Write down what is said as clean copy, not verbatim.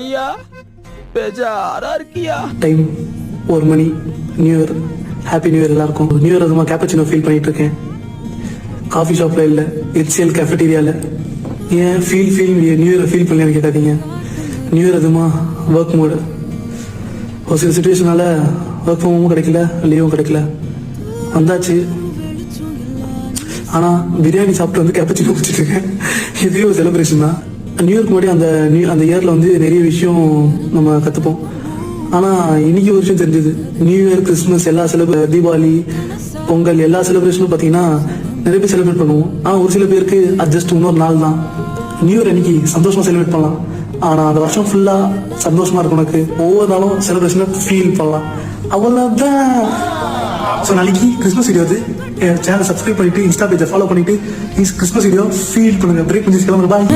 ஐயா பேஜாரா இருக்கியா? டைம் 1 மணி. New year, happy new year எல்லாருக்கும். நியூ இயர் அதுமா கேப்பச்சினோ ஃபீல் பண்ணிட்டு இருக்கேன். காஃபி ஷாப்ல இல்ல, HCL கேஃபேட்டீரியால. ஏன் நியூ இயர் ஃபீல் பண்ணலன்னு கேட்காதீங்க. நியூ இயர் அதுமா ஒர்க் மோடு. ஒரு சில சுச்சுவேஷனால ஒர்க் ஃப்ரம் ஹோமும் கிடைக்கல, லீவும் கிடைக்கல, வந்தாச்சு. ஆனா பிரியாணி சாப்பிட்டு வந்து கேப்பச்சினோ குடிச்சிட்டு இருக்கேன். இதுவே ஒரு செலிப்ரேஷன் தான். நியூ இயர்க்கு முன்னாடி அந்த இயர்ல வந்து நிறைய விஷயம் நம்ம கத்துப்போம். ஆனா இன்னைக்கு ஒரு விஷயம் தெரிஞ்சது. நியூ இயர், கிறிஸ்துமஸ், எல்லா தீபாவளி, பொங்கல் எல்லா செலிப்ரேஷனும் பாத்தீங்கன்னா நிறைய பேர் செலிப்ரேட் பண்ணுவோம். ஆனா ஒரு சில பேருக்கு அட்ஜஸ்ட் இன்னொரு நாள் தான். நியூ இயர் அன்னைக்கு சந்தோஷமா செலிப்ரேட் பண்ணலாம். ஆனா அந்த வருஷம் ஃபுல்லா சந்தோஷமா இருக்கும். உனக்கு ஒவ்வொரு நாளும் செலிப்ரேஷனை ஃபீல் பண்ணலாம். அவ்வளவுதான். ஸோ நாளைக்கு கிறிஸ்மஸ் வீடியோ வந்து சேனலை சப்ஸ்கிரைப் பண்ணிட்டு இன்ஸ்டா பேஜை ஃபாலோ பண்ணிட்டு கிறிஸ்மஸ் வீடியோ ஃபீல் பண்ணுங்க. பிரேக் பண்ணி கிளம்புங்க. பாய்.